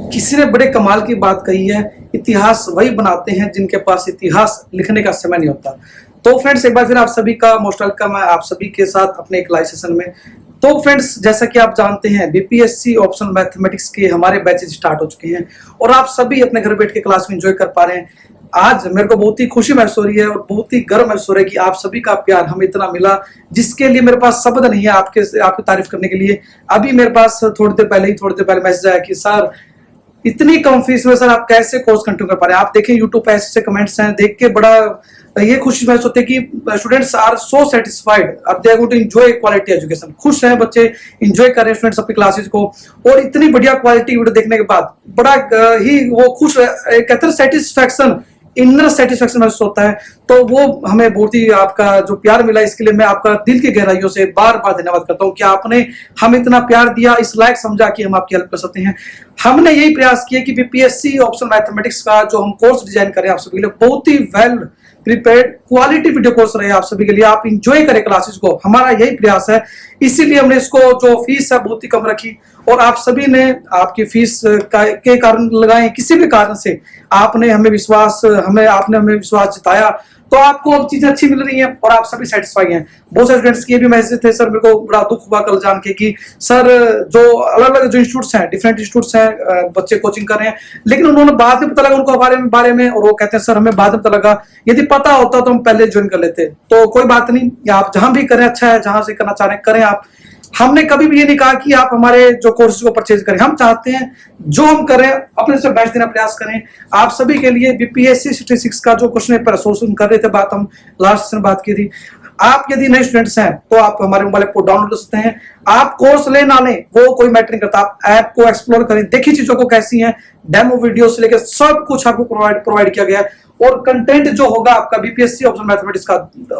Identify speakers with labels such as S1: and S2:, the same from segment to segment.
S1: किसी ने बड़े कमाल की बात कही है, इतिहास वही बनाते हैं जिनके पास इतिहास लिखने का समय नहीं होता। तो फ्रेंड्स, एक बार फिर आप सभी का मोस्ट वेलकम है आप सभी के साथ अपने एक लाइव सेशन में। तो फ्रेंड्स, जैसा कि आप जानते हैं बीपीएससी ऑप्शनल मैथमेटिक्स के हमारे बैचेज स्टार्ट हो चुके हैं और आप सभी अपने घर बैठ के क्लास में एंजॉय कर पा रहे हैं। आज मेरे को बहुत ही खुशी महसूस हो रही है और बहुत ही गर्व महसूस हो रहा है कि आप सभी का प्यार हमें इतना मिला, जिसके लिए मेरे पास शब्द नहीं है आपकी तारीफ करने के लिए। अभी मेरे पास थोड़ी देर पहले मैसेज आया कि सर, इतनी कम फीस में सर आप कैसे कोर्स कंटिन्यू कर पा रहे हैं। आप देखें यूट्यूब पे ऐसे कमेंट्स हैं, देख के बड़ा ये खुशी महसूस होती है कि स्टूडेंट्स आर सो सेटिस्फाइड, अब they are going to enjoy quality education. खुश हैं बच्चे, एंजॉय कर रहे हैं स्टूडेंट्स अपनी क्लासेस को, और इतनी बढ़िया क्वालिटी वीडियो देखने के बाद बड़ा ही वो खुश कहते हैं सेटिस्फैक्शन, इनर सेटिस्फैक्शन महसूस होता है। तो वो हमें बहुत ही आपका जो प्यार मिला, इसके लिए मैं आपका दिल की गहराइयों से बार बार धन्यवाद करता हूं कि आपने हमें इतना प्यार दिया, इस लायक समझा कि हम आपकी हेल्प कर सकते हैं। हमने यही प्रयास किया कि बीपीएससी ऑप्शनल मैथमेटिक्स का जो हम कोर्स डिजाइन करें आप सभी के लिए बहुत ही well prepared quality video course रहे आप सभी के लिए, आप इंजॉय करें क्लासेस को, हमारा यही प्रयास है। इसीलिए हमने इसको जो फीस है बहुत ही कम रखी, और आप सभी ने आपकी फीस के कारण लगाए, किसी भी कारण से आपने हमें विश्वास जताया, तो आपको अब चीजें अच्छी मिल रही हैं और आप सभी सेटिस्फाई हैं। बहुत सारे स्टूडेंट्स के भी मैसेज थे, सर मेरे को बड़ा दुख हुआ कल जान के कि सर जो अलग अलग जो इंस्टीट्यूट्स हैं, डिफरेंट इंस्टीट्यूट्स हैं, बच्चे कोचिंग कर रहे हैं, लेकिन उन्होंने बाद में पता लगा उनको बारे में, और वो कहते हैं सर हमें बाद में पता लगा, यदि पता होता तो हम पहले ज्वाइन कर लेते। तो कोई बात नहीं, आप जहां भी करें अच्छा है, जहां से करना चाह रहे हैं करें आप। हमने कभी भी ये नहीं कहा कि आप हमारे जो कोर्सेज को परचेज करें, हम चाहते हैं जो हम करें अपने से बेस्ट देना प्रयास करें आप सभी के लिए। बीपीएससी 66 का जो क्वेश्चन पेपर सोल्यूशन कर रहे थे, बात हम लास्ट सेशन बात की थी। आप यदि नए स्टूडेंट्स हैं तो आप हमारे मोबाइल ऐप को डाउनलोड कर सकते हैं। आप कोर्स ले ना लें वो कोई मैटर नहीं करता, आप ऐप को एक्सप्लोर करें, देखिए चीजों को कैसी हैं, डेमो वीडियो से लेकर सब कुछ आपको प्रोवाइड किया गया है। और कंटेंट जो होगा आपका बीपीएससी ऑप्शनल मैथमेटिक्स का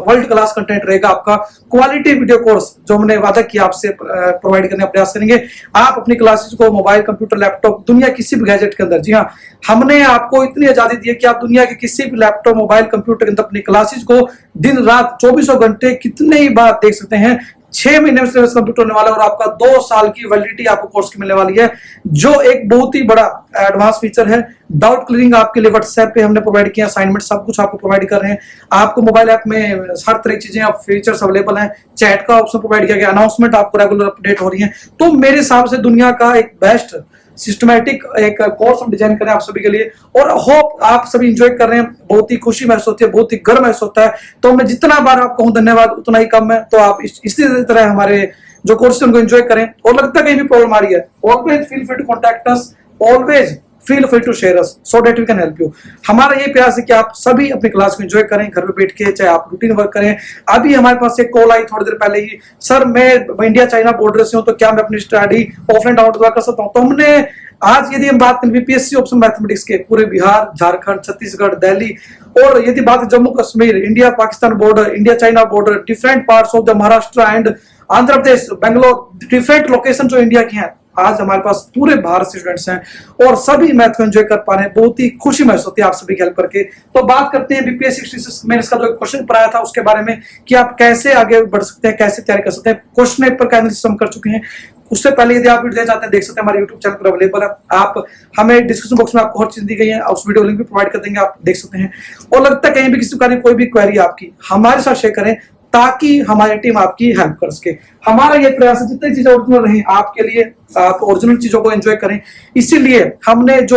S1: वर्ल्ड क्लास कंटेंट रहेगा, आपका क्वालिटी वीडियो कोर्स जो हमने वादा किया आपसे प्रोवाइड करने का प्रयास करेंगे। आप अपनी क्लासेस को मोबाइल, कंप्यूटर, लैपटॉप, दुनिया किसी भी गैजेट के अंदर, जी हाँ, हमने आपको इतनी आजादी दी है कि आप दुनिया के किसी भी लैपटॉप, मोबाइल, कंप्यूटर के अंदर अपनी क्लासेस को दिन रात 24 घंटे कितने ही बार देख सकते हैं। 6 महीने में सिलेबस कंप्लीट होने वाला है और आपका 2 साल की वैलिडिटी आपको कोर्स की मिलने वाली है, जो एक बहुत ही बड़ा एडवांस फीचर है। डाउट क्लियरिंग आपके लिए व्हाट्सएप पे हमने प्रोवाइड किया, असाइनमेंट सब कुछ आपको प्रोवाइड कर रहे हैं। आपको मोबाइल ऐप में हर तरह की चीजें, फीचर्स अवेलेबल हैं, चैट का ऑप्शन प्रोवाइड किया गया, अनाउंसमेंट आपको रेगुलर अपडेट हो रही है। तो मेरे हिसाब से दुनिया का एक बेस्ट सिस्टमैटिक एक कोर्स हम डिजाइन करें आप सभी के लिए, और होप आप सभी एंजॉय कर रहे हैं। बहुत ही खुशी महसूस होती है, बहुत ही गर्व महसूस होता है। तो मैं जितना बार आपको कहूं धन्यवाद उतना ही कम है। तो आप इसी तरह हमारे जो कोर्स उनको एंजॉय करें, और लगता है कहीं भी प्रॉब्लम आ रही है, always feel free to contact us, always feel free to share us so that we can help you. हमारा ये प्रयास है कि आप सभी अपनी क्लास को एंजॉय करें घर पे बैठ के, चाहे आप रूटीन वर्क करें। अभी हमारे पास एक कॉल आई थोड़ी देर पहले ही, सर मैं इंडिया चाइना बॉर्डर से हूं, तो क्या मैं अपनी स्टडी ऑफलाइन डाउनलोड कर सकता हूं? तो हमने आज यदि हम बात करें बीपीएससी ऑप्शनल मैथमेटिक्स के पूरे बिहार, झारखंड, छत्तीसगढ़, दिल्ली, और यदि बात Jammu Kashmir, India Pakistan border, India China border, different parts of the Maharashtra and Andhra Pradesh, Bangalore, different location जो इंडिया की हैं, आज हमारे पास पूरे भारत से स्टूडेंट्स हैं और सभी मैथ को एंजॉय कर पा रहे हैं। बहुत ही खुशी महसूस होती है आप सभी की हेल्प करके। तो बात करते हैं बीपीएससी 66 में इसका जो क्वेश्चन पेपर आया था उसके बारे में, कि आप कैसे आगे बढ़ सकते हैं, कैसे तैयारी कर सकते हैं। क्वेश्चन पेपर का एनालिसिस हम कर चुके हैं। उससे पहले यदि आप वीडियो चाहते हैं देख सकते हैं, हमारे यूट्यूब चैनल पर अवेलेबल है। आप हमें डिस्क्रिप्शन बॉक्स में आपको हर चीज दी गई है, उस वीडियो लिंक भी प्रोवाइड कर देंगे, आप देख सकते हैं। और लगता है कहीं भी किसी प्रकार की कोई भी क्वेरी आपकी हमारे साथ शेयर करें, ताकि हमारी टीम आपकी हेल्प कर सके। हमारा ये प्रयास है जितनी चीजें ओरिजिनल रही आपके लिए, आप ओरिजिनल चीजों को एंजॉय करें। इसीलिए हमने जो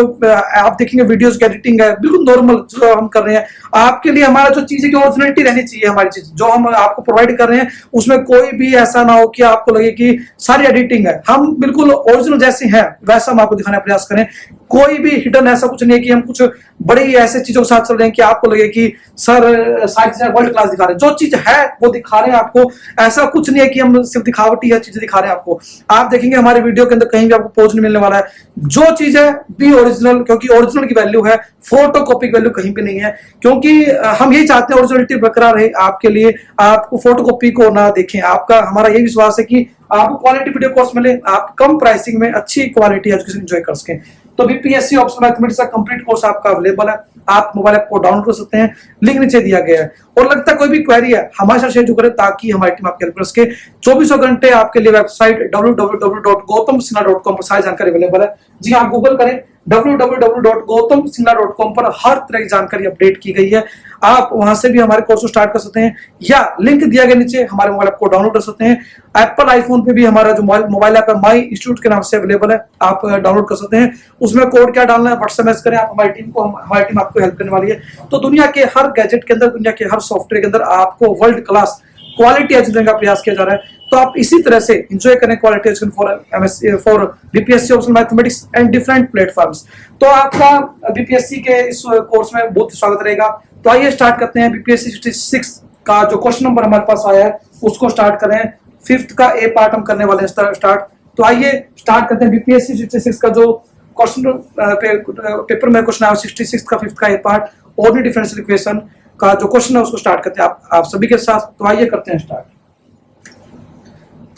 S1: आप देखेंगे वीडियोस की एडिटिंग है बिल्कुल नॉर्मल जो हम कर रहे हैं आपके लिए। हमारा जो चीज है कि ओरिजिनलिटी रहनी चाहिए, हमारी चीज जो हम आपको प्रोवाइड कर रहे हैं उसमें कोई भी ऐसा ना हो कि आपको लगे कि सारी एडिटिंग है। हम बिल्कुल ओरिजिनल जैसे हैं वैसा हम आपको दिखाने का प्रयास करें। कोई भी हिडन ऐसा कुछ नहीं है कि हम कुछ बड़ी ऐसे चीजों के साथ चल रहे हैं कि आपको लगे कि सर सारी चीजें वर्ल्ड क्लास दिखा रहे हैं। जो चीज है वो दिखा रहे हैं आपको, ऐसा कुछ नहीं है कि हम सिर्फ दिखावटी है चीजें दिखा रहे हैं आपको। आप देखेंगे हमारे वीडियो के अंदर कहीं भी आपको पोज नहीं मिलने वाला है। जो चीज है बी ओरिजिनल, क्योंकि ओरिजिनल की वैल्यू है, फोटोकॉपी की वैल्यू कहीं पे नहीं है। क्योंकि हम यही चाहते हैं ओरिजिनलिटी बरकरार रहे आपके लिए, आपको फोटोकॉपी को ना देखें। आपका हमारा यही विश्वास है कि आपको क्वालिटी वीडियो कोर्स मिले, आप कम प्राइसिंग में अच्छी क्वालिटी एजुकेशन एंजॉय कर सकें। तो बीपीएससी ऑप्शनल मैथमेटिक्स का कंप्लीट कोर्स आपका अवेलेबल है, आप मोबाइल ऐप को डाउनलोड कर सकते हैं, लिंक नीचे दिया गया है। और लगता है कोई भी क्वेरी है हमारे साथ शेयर करें ताकि हमारी टीम आपकी हेल्प कर सके। 24 घंटे आपके लिए वेबसाइट www.gautamsinha.com पर सारी जानकारी अवेलेबल है। जी आप गूगल करें www.gautamsingla.com पर हर तरह की जानकारी अपडेट की गई है। आप वहां से भी हमारे कोर्स को स्टार्ट कर सकते हैं या लिंक दिया गया नीचे हमारे मोबाइल ऐप को डाउनलोड कर सकते हैं। एप्पल आईफोन पे भी हमारा जो मोबाइल ऐप है माई इंस्टीट्यूट के नाम से अवेलेबल है, आप डाउनलोड कर सकते हैं। उसमें कोड क्या डालना है व्हाट्सएप मैसेज करें आप हमारी टीम आपको हेल्प करने वाली है। तो दुनिया के हर गैजेट के अंदर, दुनिया के हर सॉफ्टवेयर के अंदर आपको वर्ल्ड क्लास क्वालिटी एजुकेशन देने का प्रयास किया जा रहा है। तो आप इसी तरह से एंजॉय करें quality education for BPSC optional mathematics and different platforms. तो आपका बीपीएससी के इस कोर्स में बहुत स्वागत रहेगा। तो आइए स्टार्ट करते हैं। बीपीएससी 66 का जो क्वेश्चन नंबर हमारे पास आया है उसको स्टार्ट करें। 5th का ए पार्ट हम करने वाले हैं स्टार्ट। तो आइए स्टार्ट करते हैं। बीपीएससी 66 का जो क्वेश्चन पेपर में क्वेश्चन आया 66 का 5th का ए पार्ट ऑर्डिनरी डिफरेंशियल इक्वेशन का जो क्वेश्चन है उसको स्टार्ट करते हैं आप सभी के साथ। तो आइए करते हैं स्टार्ट।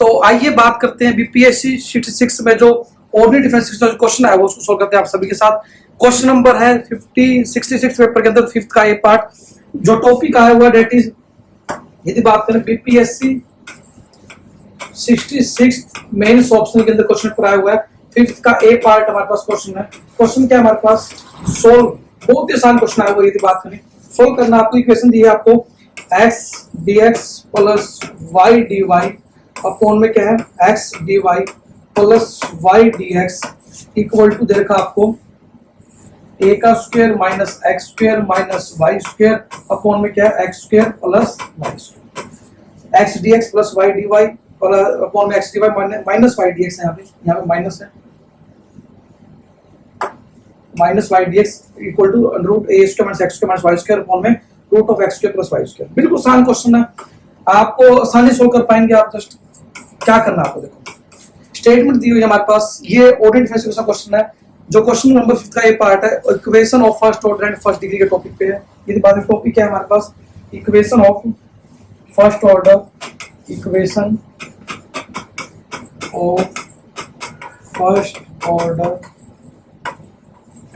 S1: तो आइए बात करते हैं बीपीएससी 66 में जो ऑर्डिनरी डिफरेंशियल क्वेश्चन है वो उसको सॉल्व करते हैं आप सभी के साथ। क्वेश्चन नंबर है 66 पेपर के अंदर 5th का ए पार्ट। जो टॉपिक आया हुआ डेट इज, यदि बात करें बीपीएससी 66 मेंस ऑप्शनल के अंदर क्वेश्चन पर आया हुआ है 5th का ए पार्ट हमारे पास क्वेश्चन है। क्वेश्चन क्या है हमारे पास, सोल्व, बहुत ही आसान क्वेश्चन आया हुआ है। यदि बात करें सोल्व करना, आपको इक्वेशन दी है आपको x dx plus y dy upon में क्या है x dy plus y dx equal to दे रखा आपको a का square minus x square minus y square upon में क्या है x square plus y square. x dx plus y dy upon में x dy minus y dx है, यहाँ पे माइनस है, minus y d x equal to root a square minus x square minus y square upon में root of x square plus y square. बिल्कुल आसान question है, आपको आसानी से सोल्व कर पाएंगे आप। जस्ट क्या करना है आपको, देखो स्टेटमेंट दी हुई है हमारे पास, ये ऑर्डिनरी डिफरेंशियल क्वेश्चन है। जो क्वेश्चन नंबर 5th का ये पार्ट है equation of first order and first degree के टॉपिक पे है। यदि बाद में टॉपिक क्या है हमारे पास, equation of first order, equation of first order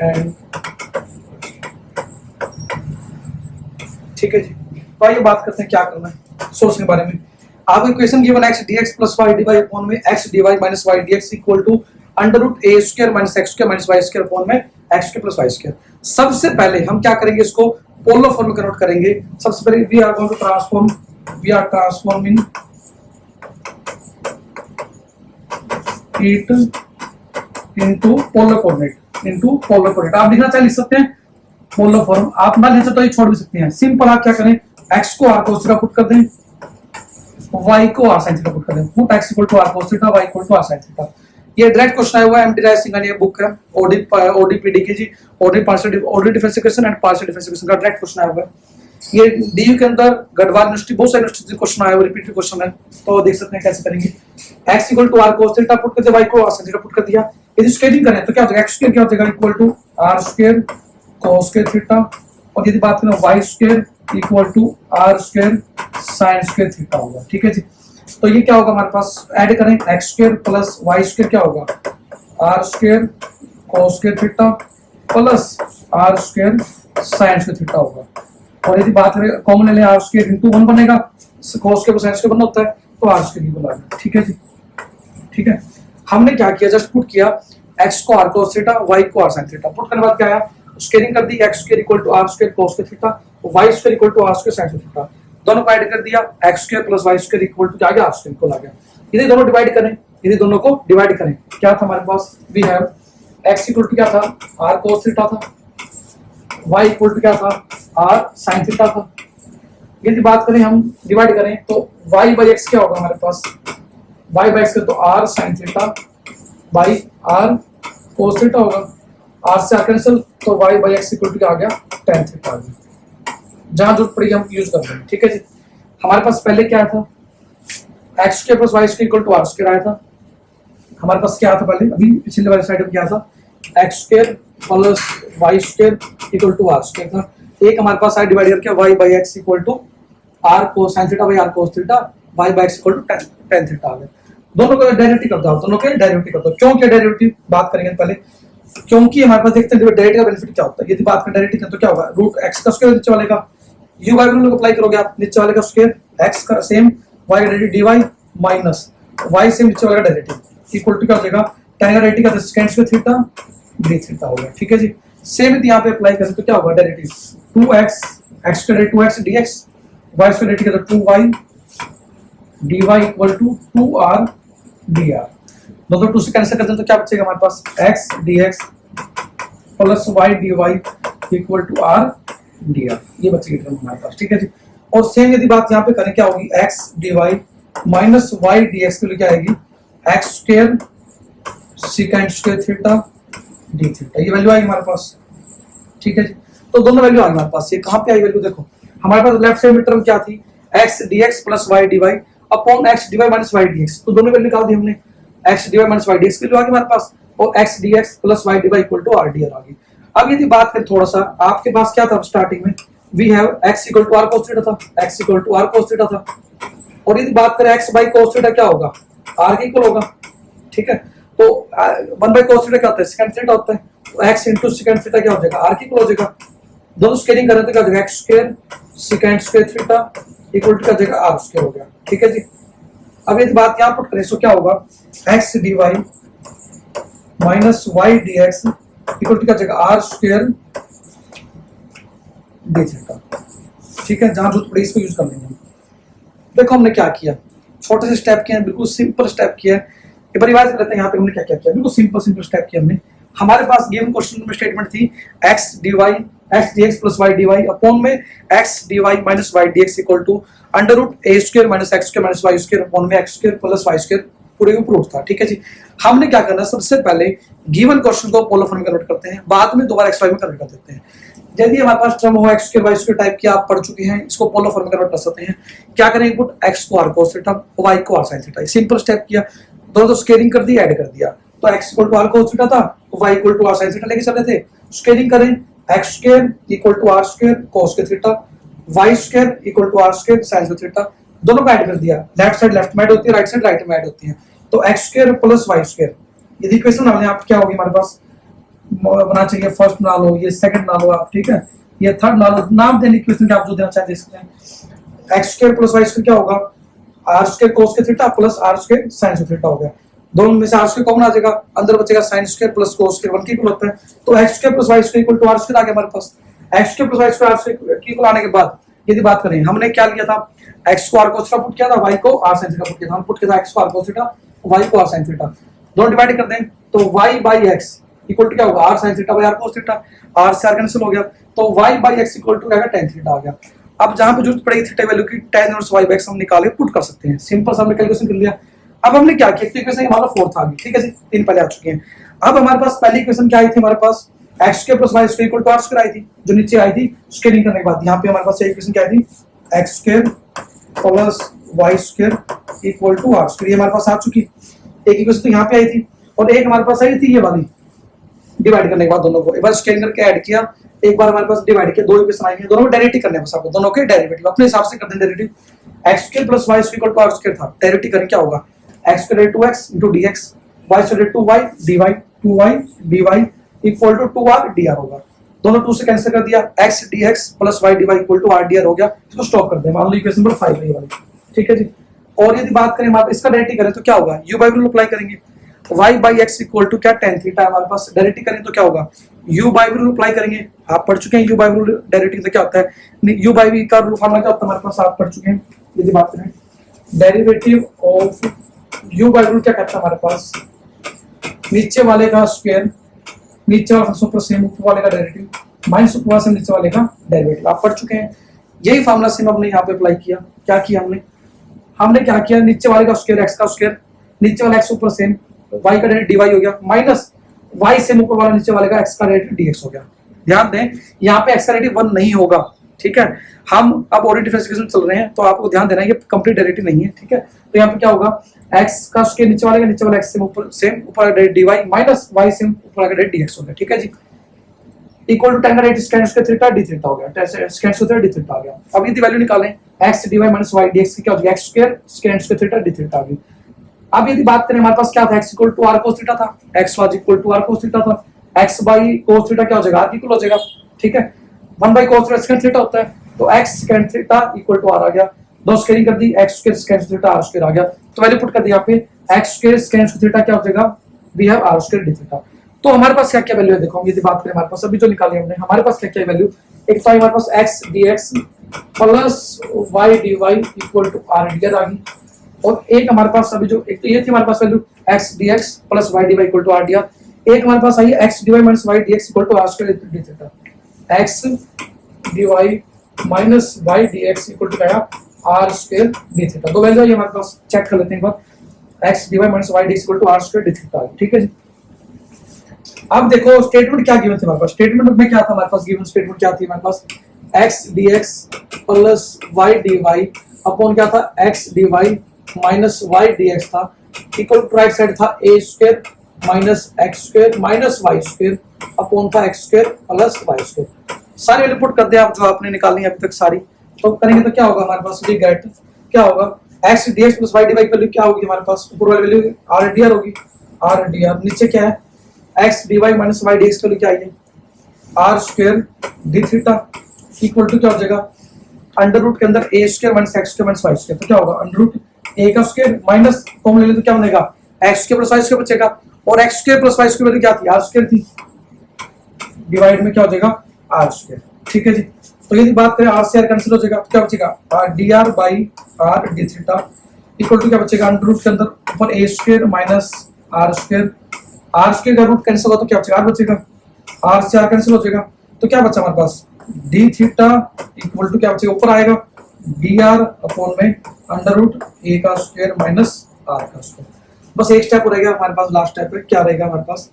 S1: and, ठीक है जी। तो आइए बात करते हैं क्या करना है सोर्स के बारे में। आपको equation given x dx plus y dy upon में x dy minus y dx equal to under root a square minus x square minus y square upon में x square plus y square. सबसे पहले हम क्या करेंगे, इसको polar form में convert करेंगे। सबसे पहले we are transforming it into polar coordinate, आप लिखना चाहे लिख सकते हैं पोलर फॉर्म, आप ना लिख तो ये छोड़ भी सकते हैं। सिंपल आप क्या करें, x को r cos थीटा पुट कर दें, y को r sin थीटा पुट कर दें। Put x equal to r cos theta, y equal to r sin theta. ये डायरेक्ट क्वेश्चन आया हुआ है एमटी राय सिंह ने, बुक है ओडीपीडी की जी, ordinary differential equation and partial differential equation का डायरेक्ट क्वेश्चन आया हुआ है। ये डीयू के अंदर गढ़वाल यूनिवर्सिटी, बहुत सारे यूनिवर्सिटी क्वेश्चन आया हुआ, रिपीटेड क्वेश्चन है। तो देख सकते हैं कैसे करेंगे। x equal to r cos theta put कर दिया, y को r sin थीटा पुट कर दिया। यदि स्केलिंग करें तो क्या हो जाएगा, x स्क्वायर क्या हो जाएगा equal to r square cos square theta, और यदि बात करें y square equal to r square sin square theta होगा। ठीक है जी। तो ये क्या होगा हमारे पास, ऐड करें x square plus y square क्या होगा r square cos square theta plus r square sin square theta होगा। और यदि बात करें कॉमन ले r स्क्वायर इनटू 1 बनेगा, cos स्क्वायर sin स्क्वायर बनना होता है, तो r स्क्वायर इक्वल आ गया। ठीक है जी, ठीक है। हमने क्या किया, जस्ट पुट किया x को r cos थीटा, y को r sin थीटा। पुट करने के बाद क्या आया, स्केलिंग कर दी, x square equal to r square cos square theta, y square equal to r square sin square theta. दोनों को ऐड कर दिया, x square plus y square equal to क्या आ गया, r स्क्वायर इक्वल आ गया। यदि दोनों डिवाइड करें, यदि दोनों को डिवाइड करें, क्या था हमारे पास, we have x equal to क्या था, r cos थीटा था, y इक्वल टू क्या था, r sin थीटा था। यदि बात करें हम डिवाइड करें तो y बाई x क्या होगा हमारे पास, y बाई x तो r sin theta by r cos theta होगा, r से r कैंसिल तो y by x equal to क्या आ गया, tan थीटा आ गया। जहां जरूरत पड़ेगी हम यूज कर देंगे। ठीक है जी। हमारे पास पहले क्या था, x square plus y square equal to r square आया था। हमारे पास क्या था पहले, अभी पिछले वाली साइड में क्या था, x square plus y square equal to r square था। एक हमारे पास साइड डिवाइड करके y by x equal to r cos sin theta by r cos theta, y by x equal to tan theta आ गया। दोनों को derivative कर दो, दोनों के डेरिवेटिव कर दो। क्यों क्या डेरिवेटिव बात करेंगे पहले, क्योंकि हमारे पास देखते हैं डेरिवेटिव का बेनिफिट क्या होता है। यदि बात करें डेरिवेटिव तो क्या होगा, रूट x का स्क्वायर नीचे वाले का, u बाई रूल अप्लाई करोगे आप, नीचे वाले का स्क्वायर, x का सेम, y का derivative dy minus y same नीचे वाले का डेरिवेटिव इक्वल टू क्या हो जाएगा, tan का डेरिवेटिव का second square theta D theta हो गया। ठीक है जी, सेम यदि यहाँ पे अप्लाई करें तो क्या होगा, derivative 2x x square 2x dx, y square ठीक है तो 2y dy equal to 2r dr। दोनों 2 से कैंसिल करते हैं तो क्या बचेगा हमारे पास, x dx plus y dy equal to r dr, ये बचेगी टर्म हमारे पास। ठीक है जी, और सेम यदि बात यहाँ पे करें क्या होगी, x dy minus y dx के लिए क्या आएगी, x square second square theta D theta, ये वैल्यू आएगी हमारे पास। ठीक है जी, तो दोनों वैल्यू आ गई हमारे पास। ये कहाँ पे आई वैल्यू, देखो हमारे पास लेफ्ट साइड में टर्म क्या थी, x dx plus y dy upon x dy minus y dx, तो दोनों वैल्यू निकाल दी हमने, x dy minus y dx की वैल्यू आ गई हमारे पास, और x dx plus y dy equal to r dr आ गई। अब यदि बात करें थोड़ा सा, आपके पास क्या था स्टार्टिंग में, we have x equal to r cos theta था, x equal to r cos theta था, और यदि बात करें x by cos थीटा क्या होगा, r के इक्वल होगा। ठीक है, तो 1 by cos थीटा क्या होता है, सेकंड थीटा होता है, तो x into secant थीटा क्या हो जाएगा, r के इक्वल हो जाएगा। दोनों स्केलिंग करें तो क्या हो जाएगा, x square secant square theta equal to क्या हो जाएगा, r स्क्वायर हो गया। ठीक है जी, अब यदि बात यहाँ पुट करें तो क्या होगा, x dy minus y dx equal to क्या हो जाएगा, r स्क्वायर डी थीटा। ठीक है, जहां जरूरत पड़े इसको यूज कर लेंगे। देखो हमने क्या किया, छोटे से स्टेप किए हैं, बिल्कुल सिंपल स्टेप किया है। एक बार रिवाइज करते हैं, यहाँ पे हमने क्या क्या किया, बिल्कुल सिंपल स्टेप किया हमने। हमारे पास गिवन क्वेश्चन में स्टेटमेंट थी x dx plus y dy upon में x dy minus y dx equal to under root a square minus x square minus y square upon में x square plus y square पूरे का proof था। ठीक है जी, हमने क्या करना है, सबसे पहले गिवन क्वेश्चन को पोलर फॉर्म में कन्वर्ट करते हैं, बाद में दोबारा x y में कन्वर्ट कर देते हैं। यदि हमारे पास टर्म हो x square y square type की, आप पढ़ चुके हैं, इसको पोलर फॉर्म में कन्वर्ट कर सकते हैं। क्या करें, इनपुट x को r cos थीटा, y को r sin theta, simple step किया, दोनों तो स्केलिंग कर दी, ऐड कर दिया, तो x equal to r cos theta था, तो y equal to r sin theta लेके चले थे। स्केलिंग करें, x square equal to r square cos के theta, y square equal to r square sin के थीटा, दोनों को ऐड कर दिया। लेफ्ट साइड लेफ्ट में ऐड होती है, राइट साइड राइट में ऐड होती है, तो x square plus y square, यदि इक्वेशन बना लें आप, क्या होगी हमारे पास, बना चाहिए फर्स्ट ना लो, ये सेकंड ना लो आप, ठीक है, ये थर्ड ना लो, नाम देने इक्वेशन के आप जो देना चाहते हैं। x square plus y square क्या होगा, r स्क्वायर cos के theta plus r square sin के थीटा हो गया। दोनों में से r स्क्वायर कॉमन आ जाएगा, अंदर बचेगा sin square plus cos square 1 के इक्वल होता है, तो x square plus y square equal to r square आ गया हमारे पास। x square plus y square r square के इक्वल आने के बाद यदि बात करें, हमने क्या लिया था, x को r cos थीटा पुट किया था, y को r sin थीटा पुट किया था। हम पुट किया था x को r cos थीटा, y को r sin थीटा, दोनों डिवाइड कर दें तो y by x equal to क्या होगा, r sin theta by r cos theta, r से r कैंसिल हो गया, तो y by x equal to क्या tan थीटा आ गया। अब जहां पे जरूरत पड़ेगी थीटा वैल्यू की, tan inverse y by x हम निकाल के पुट कर सकते हैं। सिंपल सा हमने कैलकुलेशन कर लिया। अब हमने क्या किया, इक्वेशन हमारा फोर्थ आ गई। ठीक है जी, तीन पहले आ चुके हैं। अब हमारे पास पहली इक्वेशन क्या आई थी, हमारे पास x square plus y square equal to r square आई थी, जो नीचे आई थी स्केलिंग करने के बाद। यहाँ पे हमारे पास ये इक्वेशन क्या आई थी, x square plus y square equal to r square, ये हमारे पास आ चुकी। एक इक्वेशन तो यहाँ पे आई थी, और एक हमारे पास आई थी ये वाली, डिवाइड करने के बाद दोनों को एक बार स्केलिंग करके ऐड किया, एक बार हमारे पास डिवाइड किया, दो इक्वेशन आई हैं, दोनों को डेरिवेटिव करने हैं बस आपको, दोनों के डेरिवेटिव अपने हिसाब से कर दें। Derivative x square plus y square equal to r square था, डेरिवेटिव करें क्या होगा, x square 2x into dx, y square 2y dy, 2y dy equal to 2r dr होगा। दोनों 2 से कैंसिल कर दिया, x dx plus y dy equal to r dr हो गया। इसको स्टॉप कर दें, मान लो इक्वेशन नंबर 5 है ये वाली। ठीक है जी, और यदि बात करें आप इसका डेरिवेटिव करें तो क्या होगा, u बाय रूल अप्लाई करेंगे, y by x equal to क्या tan थीटा हमारे पास, डेरिवेटिव करें तो क्या होगा, u बाय रूल अप्लाई करेंगे। आप पढ़ चुके हैं u बाय रूल डेरिवेटिव से क्या होता है, u बाय v का रूल फार्मूला क्या होता है हमारे पास, आप पढ़ चुके हैं। यदि बात करें derivative of u by rule क्या कहता है हमारे पास, नीचे वाले का स्क्वायर, नीचे वाला फंक्शन ऊपर सेम, ऊपर वाले का डेरिवेटिव माइनस ऊपर वाले से नीचे वाले का डेरिवेटिव, आप पढ़ चुके हैं। यही फार्मूला सेम हमने यहाँ पे अप्लाई किया। क्या किया हमने क्या किया, नीचे वाले का स्क्वायर x का स्क्वायर, नीचे वाला x ऊपर सेम, y का डेरिवेटिव dy हो गया, माइनस y सेम ऊपर वाला नीचे वाले का x का डेरिवेटिव dx हो गया। ध्यान दें यहाँ पे x का डेरिवेटिव 1 नहीं होगा। ठीक है, हम अब ऑर्डर डिफरेंशिएशन चल रहे हैं, तो आपको ध्यान देना है ये कंप्लीट डेरिवेटिव नहीं है। ठीक है, तो यहाँ पे क्या होगा, x का स्क्वायर नीचे वाले का, नीचे वाला x सेम ऊपर derivative dy minus y same ऊपर वाला डेरिवेटिव dx हो गया। ठीक है जी, इक्वल टू tan का derivative tan square theta d theta हो गया, tan square theta d theta आ गया। अब यदि वैल्यू निकालें x dy minus y dx की क्या हो गया, x square tan square theta d theta आ गई। अब यदि बात करें हमारे पास क्या था, x equal to r cos theta था, x was equal to r cos theta था, x by cos थीटा क्या हो जाएगा, r इक्वल हो जाएगा। ठीक है, 1 by cos theta secant theta होता है, तो x secant theta equal to r आ गया। दो स्केलिंग कर दी, x square secant theta r square आ गया। तो वैल्यू पुट कर दी यहाँ पे, x स्क्वायर secant थीटा क्या हो जाएगा, we have r square d theta. तो हमारे पास क्या क्या वैल्यू है, देखो हम यदि बात करें हमारे पास अभी जो निकाली हमने, हमारे पास क्या क्या वैल्यू, एक तो हमारे पास x dx plus y dy equal to r dr आ गई, और एक हमारे पास अभी जो एक तो ये थी हमारे पास value x dx plus y dy equal to r dr, एक हमारे पास आई x dy minus y dx equal to r square d theta, x dy minus y dx equal to क्या है r स्क्वायर d थीटा। दो value है हमारे पास, चेक कर लेते हैं एक बार, x dy minus y dx equal to r square d theta, ठीक है जी। अब देखो स्टेटमेंट क्या गिवन थे हमारे पास, स्टेटमेंट में क्या था हमारे पास, गिवन स्टेटमेंट क्या थी हमारे पास, x dx plus y dy upon क्या था x dy minus y dx था, इक्वल टू राइट साइड था a square minus x square minus y square upon था x square plus y square. सारी वैल्यू पुट कर दे आप जो आपने निकालनी है अभी तक सारी, तो करेंगे तो क्या होगा हमारे पास, वी गेट क्या होगा x dx plus y dy की वैल्यू क्या होगी हमारे पास, ऊपर वाली वैल्यू r dr होगी, r dr नीचे क्या है x dy minus y dx की वैल्यू क्या आई है r square d theta equal to क्या हो जाएगा अंडर रूट के अंदर a square minus x square minus y square, तो क्या होगा अंडर रूट a का स्क्वायर माइनस कॉमन ले ले तो क्या बनेगा x square plus y square बचेगा, और x square plus y square value क्या थी r स्क्वायर थी, डिवाइड में क्या हो जाएगा r स्क्वायर, ठीक है जी। तो यदि बात करें r से r कैंसिल हो जाएगा तो क्या बचेगा dr by r d theta equal to क्या बचेगा अंडर रूट के अंदर ऊपर a square minus r square, r square का रूट कैंसिल होगा तो क्या बचेगा r बचेगा, r से r कैंसिल हो जाएगा तो क्या बचा हमारे पास d थीटा इक्वल टू क्या बचेगा ऊपर आएगा dr अपॉन में अंडर रूट a का स्क्वायर माइनस r का स्क्वायर। बस एक स्टेप रहेगा हमारे पास, लास्ट स्टेप है क्या रहेगा हमारे पास,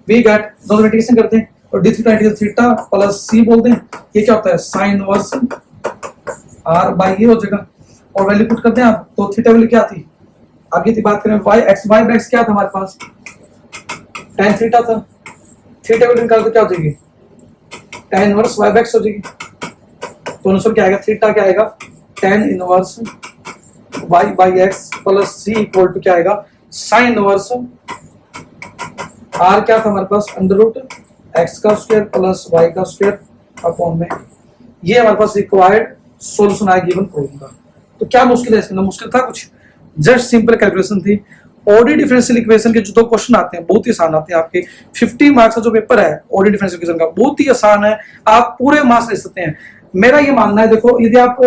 S1: वी गेट दोनों इंटीग्रेशन करते हैं और d theta integral theta plus c बोलते हैं, ये क्या होता है sin इनवर्स r बाई ये हो जाएगा, और वैल्यू पुट करते हैं आप, तो थीटा वैल्यू क्या थी, आगे की बात करें y x y x क्या था हमारे पास tan थीटा था, थीटा वैल्यू निकाल तो क्या हो जाएगी tan इनवर्स y x हो जाएगी, तो आंसर क्या आएगा थीटा क्या आएगा tan inverse y by x plus c equal to क्या आएगा sin इनवर्स r क्या था हमारे पास अंडर रूट x का स्क्वायर प्लस y का स्क्वायर अपॉन में, ये हमारे पास रिक्वायर्ड सॉल्यूशन आया गिवन प्रॉब्लम का। तो क्या मुश्किल है इसमें, मुश्किल था कुछ, जस्ट सिंपल कैलकुलेशन थी। ऑर्डिनरी डिफरेंशियल इक्वेशन के जो दो क्वेश्चन आते हैं बहुत ही आसान आते हैं, आपके 50 मार्क्स का जो पेपर है ऑर्डिनरी डिफरेंशियल इक्वेशन का बहुत ही आसान है, आप पूरे मार्क्स ले सकते हैं। मेरा ये मानना है, देखो यदि आप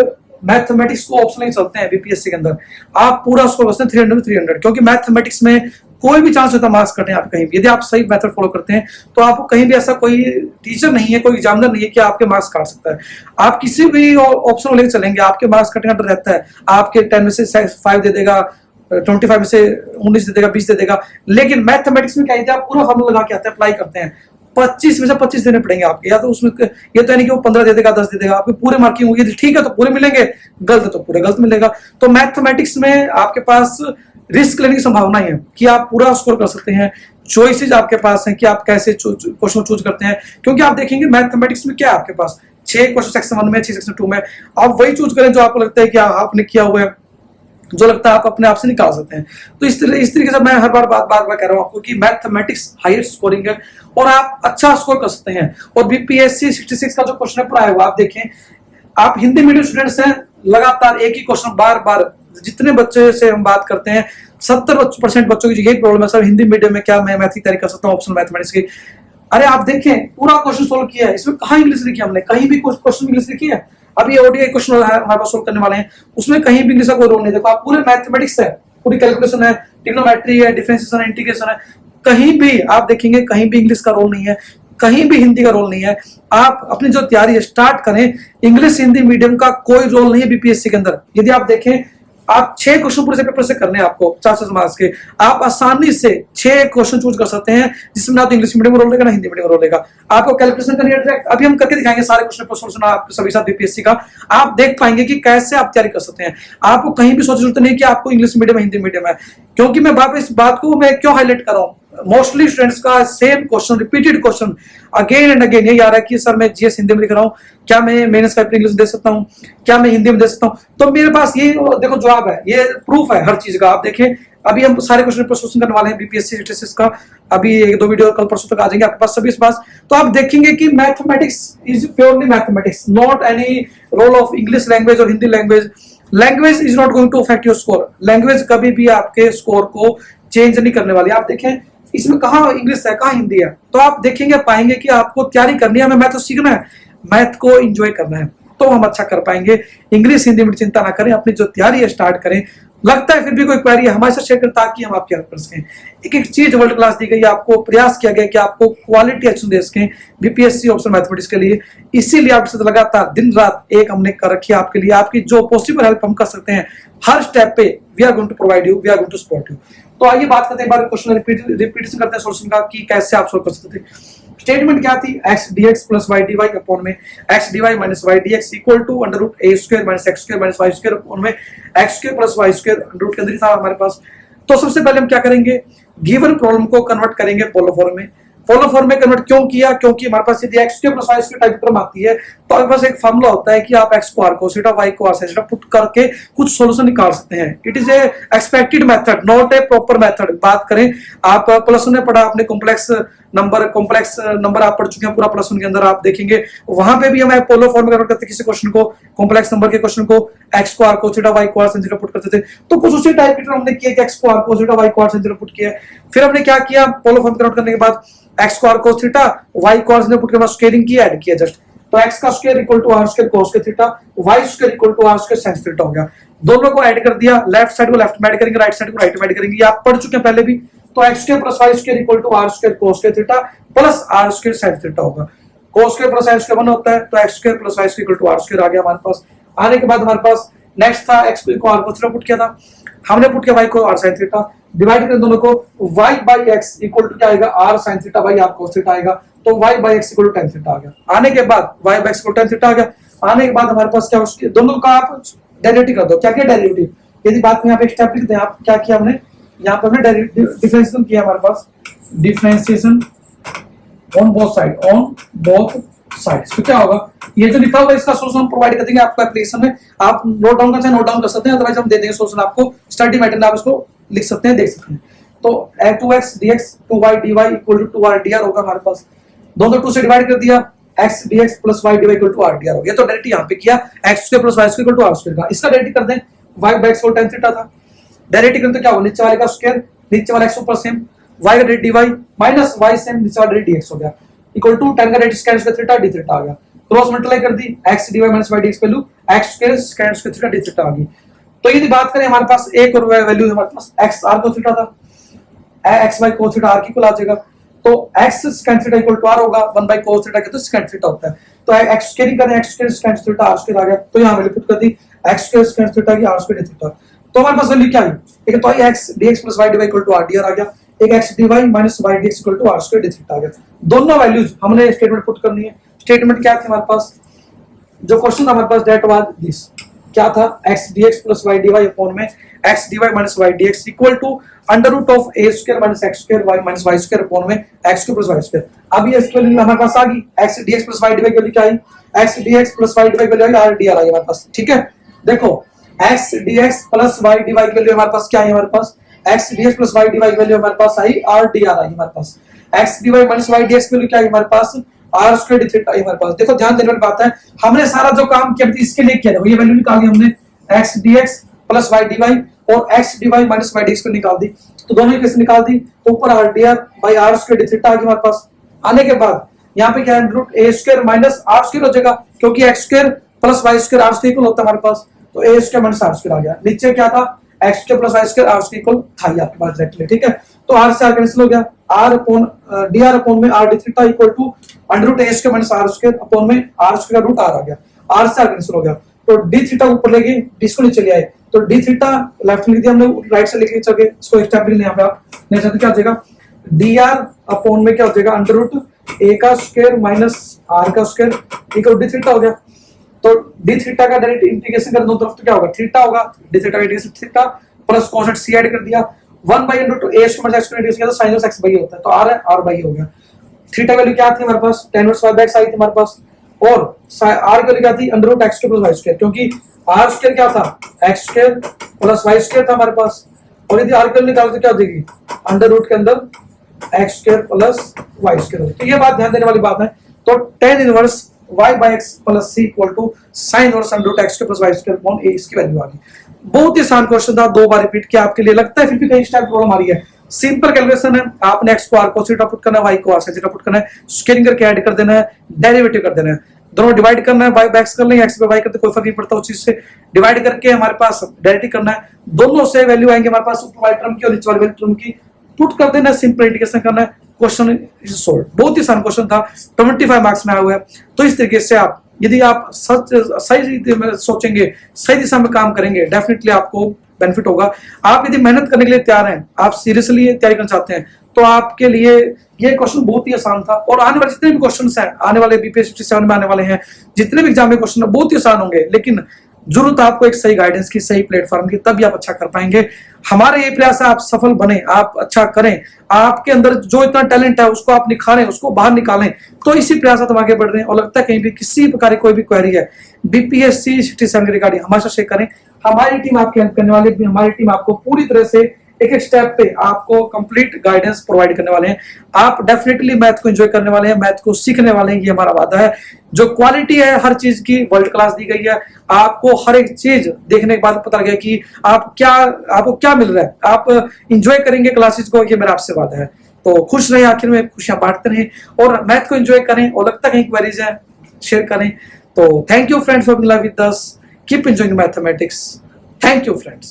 S1: मैथमेटिक्स को ऑप्शन नहीं चलते हैं बीपीएससी के अंदर, आप पूरा स्कोर करते हैं 300 क्योंकि मैथमेटिक्स में कोई भी चांस होता है मार्क्स करने आप कहीं भी, यदि आप सही मेथड फॉलो करते हैं तो आपको कहीं भी ऐसा कोई टीचर नहीं है, कोई एग्जामिनर नहीं है कि आपके मार्क्स काट सकता है। आप किसी भी ऑप्शन लेकर चलेंगे आपके मार्क्स कटने का डर रहता है, आपके 10 में से 5 दे देगा, 25 में से 19 दे देगा, 20 दे देगा, लेकिन मैथमेटिक्स में क्या है आप पूरा फॉर्मूला लगा के आते हैं, अप्लाई करते हैं, 25 में से 25 देने पड़ेंगे आपके, या तो उसमें ये तो नहीं कि वो 15 दे देगा 10 दे देगा, आपके पूरे मार्किंग होगी, ठीक है तो पूरे मिलेंगे, गलत है तो पूरे गलत मिलेगा। तो मैथमेटिक्स में आपके पास रिस्क लेने की संभावना है कि आप पूरा स्कोर कर सकते हैं, चॉइसेस आपके पास हैं कि आप कैसे क्वेश्चन चूज करते हैं, क्योंकि आप देखेंगे मैथमेटिक्स में क्या है आपके पास 6 क्वेश्चन सेक्शन 1 में, 6 सेक्शन 2 में, आप वही चूज करें जो आपको लगता है कि आपने किया हुआ है, जो लगता है आप अपने आप से निकाल सकते हैं। तो इस तरीके से मैं हर बार कह रहा हूं आपको कि मैथमेटिक्स हाईएस्ट स्कोरिंग है और आप अच्छा स्कोर कर सकते हैं। और बीपीएससी 66 का जो क्वेश्चन पेपर आया हुआ आप देखें, आप हिंदी मीडियम स्टूडेंट्स हैं, लगातार एक ही क्वेश्चन बार बार, जितने बच्चे से हम बात करते हैं 70% बच्चों की यही प्रॉब्लम है, सर हिंदी मीडियम में क्या मैं मैथ की तैयारी कर सकता हूँ ऑप्शनल मैथमेटिक्स की। अरे आप देखें पूरा क्वेश्चन सोल्व किया है, इसमें कहाँ इंग्लिश लिखी है हमने, कहीं भी क्वेश्चन इंग्लिश लिखी है। अभी ओडीआई क्वेश्चन हमारे पास सोल्व करने वाले हैं, उसमें कहीं भी इंग्लिश का कोई रोल नहीं, देखो आप पूरे मैथमेटिक्स है, पूरी कैलकुलेशन है, ट्रिग्नोमेट्री है, डिफरेंशिएशन है, इंटीग्रेशन है, कहीं भी आप देखेंगे कहीं भी इंग्लिश का रोल नहीं है, कहीं भी हिंदी का रोल नहीं है। आप अपनी जो तैयारी स्टार्ट करें, इंग्लिश हिंदी मीडियम का कोई रोल नहीं है बीपीएससी के अंदर। यदि आप देखें आप 6 क्वेश्चन पूरे पेपर से करने हैं आपको 400 मार्क्स के, आप आसानी से 6 क्वेश्चन चूज कर सकते हैं जिसमें ना तो इंग्लिश मीडियम रोल लेगा ना हिंदी मीडियम रोल लेगा। आपको कैलकुलेशन करनी है डायरेक्ट, अभी हम करके दिखाएंगे सारे क्वेश्चन पेपर सोल्यूशन आपके सभी साथ बीपीएससी का, आप देख पाएंगे कि कैसे आप तैयारी कर सकते हैं। आपको कहीं भी सोचने की जरूरत नहीं कि आपको इंग्लिश मीडियम हिंदी मीडियम है, क्योंकि मैं इस बात को मैं क्यों हाईलाइट कर रहा हूँ, मोस्टली स्टूडेंट्स का same question, repeated question again and again यही आ रहा है कि सर मैं जीएस हिंदी में लिख रहा हूँ, क्या मैं मेंस का इंग्लिश दे सकता हूँ, क्या मैं हिंदी में दे सकता हूँ। तो मेरे पास ये देखो जवाब है, ये प्रूफ है हर चीज का। आप देखें अभी हम सारे क्वेश्चन प्रस्तुत करने वाले हैं बीपीएससी स्टैटिस्टिक्स का, अभी 1-2 वीडियो कल परसों तक आ जाएंगे आपके पास सभी इस पास। तो आप देखेंगे कि mathematics is purely mathematics, not any role of English language और Hindi language. Language is not going to affect your score, language कभी भी आपके स्कोर को चेंज नहीं करने वाली। आप देखें इसमें कहाँ इंग्लिश है, कहाँ हिंदी है। तो आप देखेंगे, पाएंगे कि आपको तैयारी करनी है, हमें मैथ तो सीखना है, मैथ को एंजॉय करना है, तो हम अच्छा कर पाएंगे। इंग्लिश हिंदी में चिंता ना करें, अपनी जो तैयारी है स्टार्ट करें। लगता है फिर भी कोई क्वेरी है हमारे साथ शेयर करें ताकि हम आपकी हेल्प कर सकें। एक एक चीज वर्ल्ड क्लास दी गई है, आपको प्रयास किया गया कि आपको क्वालिटी एक्शन दे सकें बीपीएससी ऑप्शन मैथमेटिक्स के लिए। इसीलिए आपके साथ लगातार दिन रात एक हमने कर रखी है आपके लिए। आपकी जो पॉसिबल हेल्प हम कर सकते हैं हर स्टेप पे, we are going to provide you, we are going to support you. तो आइए बात करते हैं, एक बार क्वेश्चन रिपीटेशन करते हैं सोल्यूशन का कि कैसे आप सोल्व कर सकते थे। स्टेटमेंट क्या थी, x d x plus y d y upon में x d y minus y d x equal to under root a square minus x square minus y square upon में x square plus y square under root के अंदर ही था हमारे पास। तो सबसे पहले हम क्या करेंगे, गिवन प्रॉब्लम को कन्वर्ट करेंगे पोलर फॉर्म में। पोलर फॉर्म में कन्वर्ट क्यों किया, क्योंकि हमारे पास यदि x square plus y square type term आती है तो आपके पास एक फॉर्मूला होता है कि आप एक्स को आर कोस थीटा, वाई को आर साइन थीटा पुट करके कुछ सॉल्यूशन निकाल सकते हैं। It is a expected method, not a proper method. बात करें, आप प्लस वन में पढ़ा आपने, कॉम्प्लेक्स नंबर आप पढ़ चुके हैं पूरा प्लस वन के अंदर, आप देखेंगे वहां पे भी हम पोलर फॉर्म में कन्वर्ट करते किसी क्वेश्चन को, कॉम्प्लेक्स नंबर के क्वेश्चन को एक्स को आर कोस थीटा, वाई को आर साइन थीटा पुट करते थे। तो कुछ उसी टाइप की टर्म हमने किया कि एक्स को आर कोस थीटा, वाई को आर साइन थीटा पुट किया। फिर हमने क्या किया, पोलर फॉर्म कन्वर्ट करने के बाद एक्स को आर कोस थीटा, वाई को आर साइन पुट के बाद स्क्वायरिंग किया, ऐड किया जस्ट। तो एक्स का square equal to r square cos के theta, y square equal to r square sine theta हो गया। दोनों को ऐड कर दिया, लेफ्ट साइड को लेफ्ट में ऐड करेंगे, राइट साइड को राइट में ऐड करेंगे, ये आप पढ़ चुके हैं पहले भी। तो x square plus y square equal to r square cos के theta plus r square sine theta होगा। Cos square plus sign square 1 होता है, तो x square plus y square equal to r square आ गया हमारे पास। आने के बाद हमारे पास नेक्स्ट था एक्स को आर कोस थीटा पुट किया था, हमने पुट किया वाई को आर साइन थीटा, डिवाइड करें दोनों को, y by x equal to क्या आएगा, r sine theta by r cos theta आएगा। तो y by x equal to tan theta आ गया। आने के बाद y by x equal to tan theta आ गया। आने के बाद हमारे पास क्या, उसके दोनों का आप डेरिवेटिव कर दो। क्या किया, डेरिवेटिव। यदि बात में यहाँ पे एक स्टेप लिखते हैं, आप क्या किया हमने, यहाँ पे हमने डिफरेंशिएशन किया हमारे पास, differentiation on both side, on both sides. तो क्या होगा, ये जो लिखा होगा इसका सोल्यूशन प्रोवाइड कर देंगे आपको एप्लीकेशन में। आप नोट डाउन कर नोट डाउन कर सकते हैं, अदरवाइज हम दे देंगे सोल्यूशन आपको स्टडी मटेरियल, आप इसको लिख सकते हैं, देख सकते हैं। तो 2x dx 2y dy equal to 2r dr होगा हमारे पास। दोनों 2 से डिवाइड कर दिया, x dx plus y dy equal to r dr हो गया। तो डायरेक्ट यहाँ पे किया x square plus y square equal to r square का। इसका डायरेक्ट कर दें, y बाई x को tan थीटा था, डायरेक्ट करें तो क्या होगा, नीचे वाले का स्क्वायर, नीचे वाला x ऊपर सेम, y का direct dy minus y same, नीचे वाला डायरेक्ट dx हो गया इक्वल टू tan का direct square square theta d theta आ गया। क्रॉस मल्टीप्लाई कर दी, x dy minus y dx value x square square square theta d theta आ गई। तो यदि बात करें हमारे पास एक और वैल्यू हमारे पास x r cos थीटा था, x by cos theta r की इक्वल आ जाएगा। तो x sin theta equal to r होगा, 1 बाई cos थीटा के तो sin थीटा होता है। तो x स्क्वायरिंग करें, x square sin theta r square आ गया। तो यहां मैंने पुट कर दी x स्क्वायर sin थीटा की r स्क्वायर थीटा। तो हमारे पास वैल्यू क्या आई, एक तो x dx plus y dy equal to r dr आ गया, एक x dy minus y dx equal to r square d theta आ गया। दोनों वैल्यूज हमने स्टेटमेंट पुट करनी है। स्टेटमेंट क्या थी हमारे पास, जो क्वेश्चन हमारे पास दैट वाज दिस, क्या था, x dx plus y dy upon में x dy minus y dx equal to under root of a square minus x square y minus y square upon में x square plus y square. अब ये इसके लिए हमारे पास आ गई x dx plus y dy की value क्या आई, x dx plus y dy की वैल्यू आई r dr आई हमारे पास। ठीक है, देखो x dx plus y dy की वैल्यू हमारे पास क्या आई, हमारे पास x dx plus y dy की वैल्यू हमारे पास आई r dr आई हमारे पास। x dy minus y dx की वैल्यू क्या आई हमारे पास, आर स्क्वायर डी थीटा हमारे पास। देखो ध्यान देने वाली बात है, हमने सारा जो काम किया इसके लिए किया, ये वैल्यू निकाल दी हमने, x dx plus y dy और x dy minus y dx को निकाल दी। तो दोनों ही कैसे निकाल दी, तो ऊपर r dr by r square d theta आ गया हमारे पास। आने के बाद यहाँ पे क्या है, root a square minus r square हो जाएगा, क्योंकि x square plus y square r square equal होता है हमारे पास। तो a square minus r square आ गया। नीचे क्या था, x square plus y square r square equal था ये आपके पास डायरेक्टली। ठीक है, तो r से r कैंसिल हो गया, r अपॉन dr अपॉन में r d theta equal to under root a square minus r square upon में r स्क्वायर का रूट r आ गया। r से r कैंसिल हो गया, तो d थीटा ऊपर ले गए, d को नीचे ले आए, तो d थीटा लेफ्ट में लिख दिया हमने, राइट से लिख चल के इसको एक स्टेप लिखने यहाँ पे आप नहीं चाहते, क्या हो जाएगा, dr अपॉन में क्या हो जाएगा, अंडर रूट a का स्क्वायर माइनस r का स्क्वायर इक्वल d थीटा हो गया। तो d थीटा का डायरेक्ट इंटीग्रेशन कर दो तरफ तो क्या होगा, थीटा होगा, d थीटा का integration theta plus cos c add कर दिया, 1 by under root a square minus x square किया तो sin x बाई होता है, तो r है, r बाई हो गया। थीटा वैल्यू क्या थी हमारे पास, tan inverse y by x आई थी हमारे पास, और r की वैल्यू क्या थी, under root x square plus y square, क्योंकि r स्क्वायर क्या था, x square plus y square था हमारे पास, और यदि r की वैल्यू निकालो तो क्या हो जाएगी, अंडर रूट के अंदर x square plus y square. तो ये बात ध्यान देने वाली बात है। तो tan inverse y by x plus c equal to sin inverse under root x square plus y square upon a, इसकी वैल्यू आ गई। बहुत ही आसान क्वेश्चन था, 2 बार रिपीट किया आपके लिए, लगता है फिर भी कहीं स्टेप प्रॉब्लम आ रही है, सिंपल कैलकुलेशन है, आपने x को r cos थीटा पुट करना है, y को r sin थीटा पुट करना है, स्केलिंग करके ऐड कर देना है, डेरिवेटिव कर देना है, दोनों डिवाइड करना है, y बाय x कर लेंगे, x पे y करते कोई फर्क नहीं पड़ता उस चीज से, डिवाइड करके हमारे पास डेरिवेटिव करना है, दोनों से वैल्यू आएंगे हमारे पास ऊपर वाली टर्म की और नीचे वाली टर्म की, पुट कर देना है, सिंपल इंटीग्रेशन करना है, क्वेश्चन इज सोल्व। बहुत ही आसान क्वेश्चन था, 25 मार्क्स में आया हुआ है। तो इस तरीके से आप यदि आप सही सोचेंगे, सही दिशा में काम करेंगे, डेफिनेटली आपको बेनिफिट होगा। आप यदि मेहनत करने के लिए तैयार हैं, आप सीरियसली तैयारी करना चाहते हैं, तो आपके लिए ये क्वेश्चन बहुत ही आसान था। और आने वाले जितने भी क्वेश्चंस हैं, आने वाले बीपीएससी 57 में आने वाले हैं, जितने भी एग्जाम में क्वेश्चन है, बहुत ही आसान होंगे, लेकिन जरूरत आपको एक सही गाइडेंस की, सही प्लेटफॉर्म की, तभी आप अच्छा कर पाएंगे। हमारे ये प्रयास है आप सफल बने, आप अच्छा करें, आपके अंदर जो इतना टैलेंट है उसको आप निखारें, उसको बाहर निकालें। तो इसी प्रयास हम आगे बढ़ रहे हैं, और लगता है कहीं भी किसी प्रकार की कोई भी क्वेरी है बीपीएससी 67 के रिगार्डिंग, हमारे साथ शेयर करें। हमारी टीम आपकी हेल्प करने वाली है, हमारी टीम आपको पूरी तरह से एक एक स्टेप पे आपको कंप्लीट गाइडेंस प्रोवाइड करने वाले हैं। आप डेफिनेटली मैथ को एंजॉय करने वाले हैं, मैथ को सीखने वाले हैं, ये हमारा वादा है। जो क्वालिटी है हर चीज की वर्ल्ड क्लास दी गई है, आपको हर एक चीज देखने के बाद पता लगे कि आपको क्या मिल रहा है, आप एंजॉय करेंगे क्लासेस को, ये मेरा आपसे वादा है। तो खुश रहे, आखिर में खुशियां बांटते रहें और मैथ को एंजॉय करें, और लगता है कहीं क्वेरीज है शेयर करें। तो thank you friends for being live with us, keep enjoying mathematics. Thank you friends.